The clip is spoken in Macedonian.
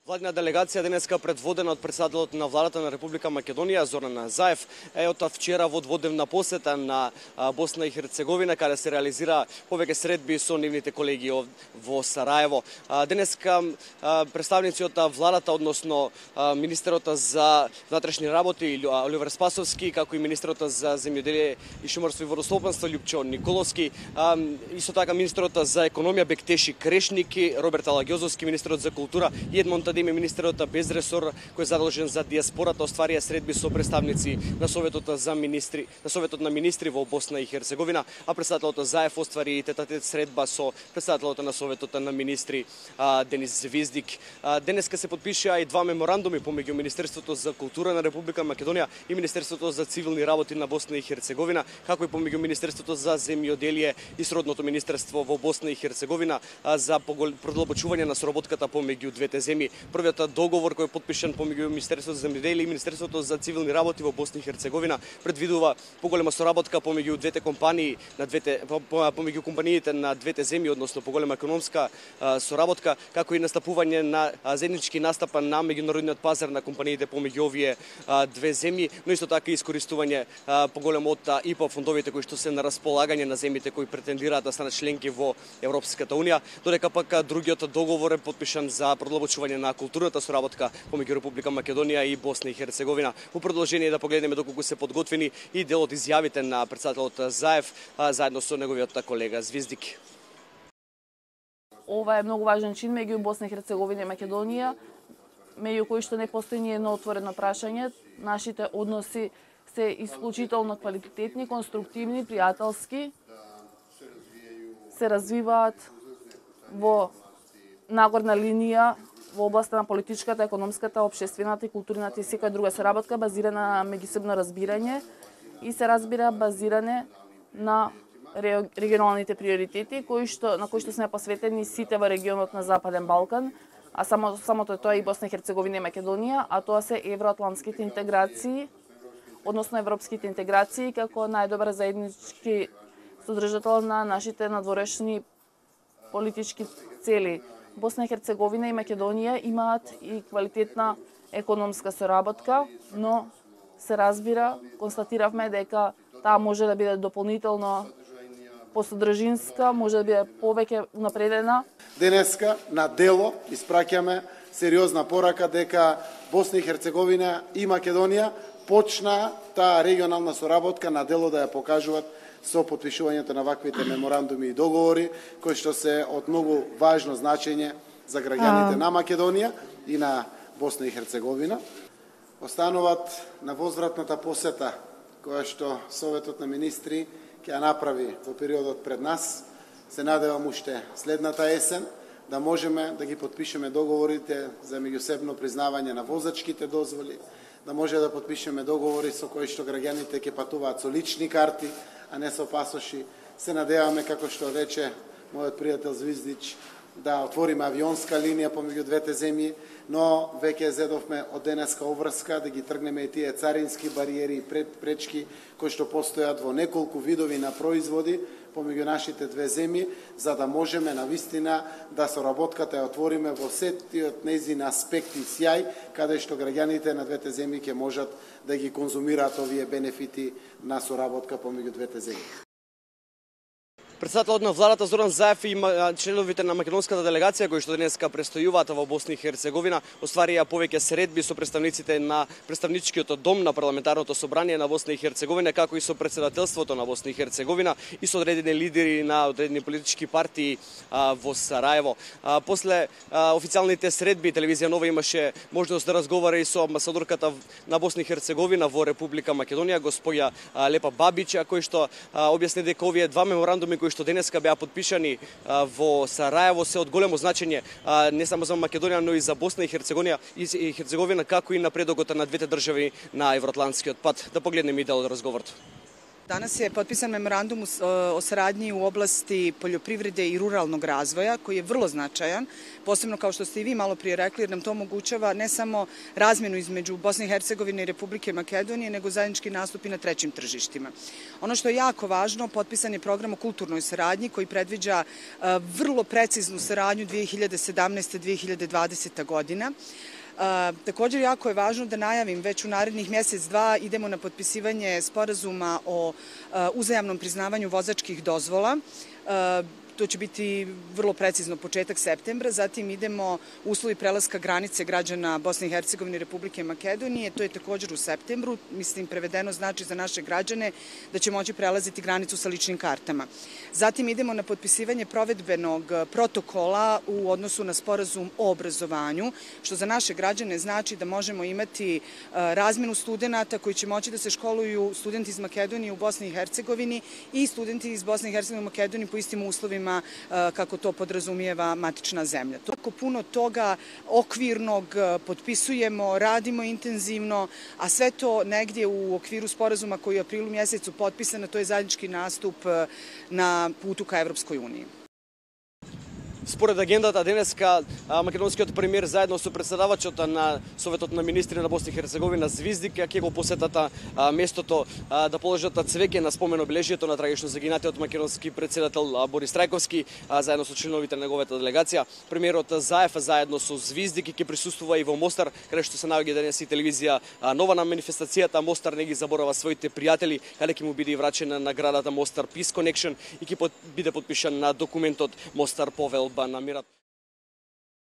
Владина делегација денеска предводена од претседателот на владата на Република Македонија Зоран Заев е од вчера во дводневна посета на Босна и Херцеговина, каде се реализира повеќе средби со нивните колеги во Сараево. Денеска представници од владата, односно министерот за внатрешни работи Оливер Спасовски, како и министерот за земјоделие и шумарство и водоснабдување Љупчо Николовски, исто така министерот за економија Бектеши Крешники, Роберт Алагјозовски, министерот за култура и Едмон Тадеми, министерот без ресор кој е задолжен за диаспората, остварија средби со представници на Советот на министри во Босна и Херцеговина, а претседателот Заев оствари тет-а-тет средба со претседателот на Советот на министри Денис Звездик. Денеска се подпишаа и два меморандуми помеѓу Министерството за култура на Република Македонија и Министерството за цивилни работи на Босна и Херцеговина, како и помеѓу Министерството за земјоделие и сродното министерство во Босна и Херцеговина за продолбочување на соработката помеѓу двете земји. Првиот договор кој е подпишан помеѓу Министерството за земјоделие и Министерството за цивилни работи во Босна и Херцеговина предвидува поголема соработка помеѓу двете компании помеѓу компаниите на двете земји, односно поголема економска соработка, како и настапување на заеднички настапа на меѓународниот пазар на компаниите помеѓу овие две земји, но исто така и искористување поголемо од ИПА фондовите кои што се на располагање на земјите кои претендираат да станат членки во Европската унија, додека пак другиот договор е подпишан за продолбочување на културната соработка помеѓу Република Македонија и Босна и Херцеговина. Во продолжение да погледнеме доколку се подготвени и дел од изјавите на претседателот Заев заедно со неговиот колега Звездик. Ова е многу важен чин меѓу Босна и Херцеговина и Македонија, меѓу кои што не постои ни едно отворено прашање. Нашите односи се исклучително квалитетни, конструктивни, пријателски, се развиваат во нагорна линија во областа на политичката, економската, општествената и културната и секоја друга соработка базирана на меѓусебно разбирање и се разбира базиране на регионалните приоритети на кои што сме посветени сите во регионот на Западен Балкан, а самото тоа и Босна и Херцеговина и Македонија, а тоа се евроатлантските интеграции, односно европските интеграции како најдобар заеднички содржател на нашите надворешни политички цели. Босна и Херцеговина и Македонија имаат и квалитетна економска соработка, но се разбира, констатиравме дека таа може да биде дополнително посодржинска, може да биде повеќе напредена. Денеска на дело испраќаме сериозна порака дека Босна и Херцеговина и Македонија почна таа регионална соработка на дело да ја покажуваат со потпишувањето на ваквите меморандуми и договори, кои што се од многу важно значење за граѓаните на Македонија и на Босна и Херцеговина. Остануваат на возвратната посета која што Советот на министри ќе ја направи во периодот пред нас. Се надевам уште следната есен да можеме да ги потпишеме договорите за меѓусебно признавање на возачките дозволи, да може да потпишеме договори со кои што граѓаните ќе патуваат со лични карти, а не со пасоши. Се надеваме, како што рече мојот пријател Звиздич, да отвориме авионска линија помеѓу двете земји, но веќе зедовме од денеска обврска да ги тргнеме и тие царински бариери и пречки кои што постојат во неколку видови на производи помеѓу нашите две земји, за да можеме навистина да соработката ја отвориме во сетиот нејзин аспект и сјај, каде што граѓаните на двете земји ќе можат да ги конзумираат овие бенефити на соработка помеѓу двете земји. Претседателот на владата Зоран Заев и членовите на македонската делегација кои што денеска престојуваат во Босна и Херцеговина остварија повеќе средби со представниците на представничкиот дом на парламентарното собрание на Босна и Херцеговина, како и со претседателството на Босна и Херцеговина и со одредени лидери на одредени политички партии во Сараево. После официјалните средби телевизија Нова имаше можност да разговара и со амбасадорката на Босна и Херцеговина во Република Македонија, господја Лепа Бабич, кој што објасни дека овие два меморандуми кои што денеска беа подпишани во Сараево се од големо значење не само за Македонија, но и за Босна и Херцеговина, како и напредокот на двете држави на евроатлантскиот пат. Да погледнеме и дел од разговорот. Danas je potpisan memorandum o saradnji u oblasti poljoprivrede i ruralnog razvoja, koji je vrlo značajan, posebno kao što ste i vi malo prije rekli, jer nam to omogućava ne samo razmjenu između Bosne i Hercegovine i Republike Makedonije, nego zajednički nastup i na trećim tržištima. Ono što je jako važno, potpisan je program o kulturnoj saradnji koji predviđa vrlo preciznu saradnju 2017-2020. godina. Također jako je važno da najavim, već u narednih mjesec, dva idemo na potpisivanje sporazuma o uzajamnom priznavanju vozačkih dozvola. To će biti vrlo precizno početak septembra, zatim idemo uslovi prelaska granice građana Bosne i Hercegovine i Republike Makedonije, to je također u septembru, mislim prevedeno znači za naše građane da će moći prelaziti granicu sa ličnim kartama. Zatim idemo na potpisivanje provedbenog protokola u odnosu na sporazum o obrazovanju, što za naše građane znači da možemo imati razmjenu studenata koji će moći da se školuju studenti iz Makedonije u Bosni i Hercegovini i studenti iz Bosne i Hercegovine u Makedoniji po istim uslovima kako to podrazumijeva matična zemlja. Toliko puno toga okvirnog potpisujemo, radimo intenzivno, a sve to negdje u okviru sporazuma koji je u aprilu mjesecu potpisan, a to je zajednički nastup na putu ka Evropskoj uniji. Според агендата денеска македонскиот премиер заедно со председавачот на Советот на министри на Босна и Херцеговина Звиздик ќе го посетат местото да положат цвеќе на спомен обележието на трагично загинатиот македонски председател Борис Трајковски заедно со членовите на неговата делегација. Премиерот Заев заедно со Звиздик ќе присуствува и во Мостар, каде што се наоѓа денес и телевизија Нова на манифестацијата. Мостар не ги заборава своите пријатели, каде ќе му биде врачена наградата Мостар Peace Connection и ќе биде потпишан на документот Мостар Повелба на мирот.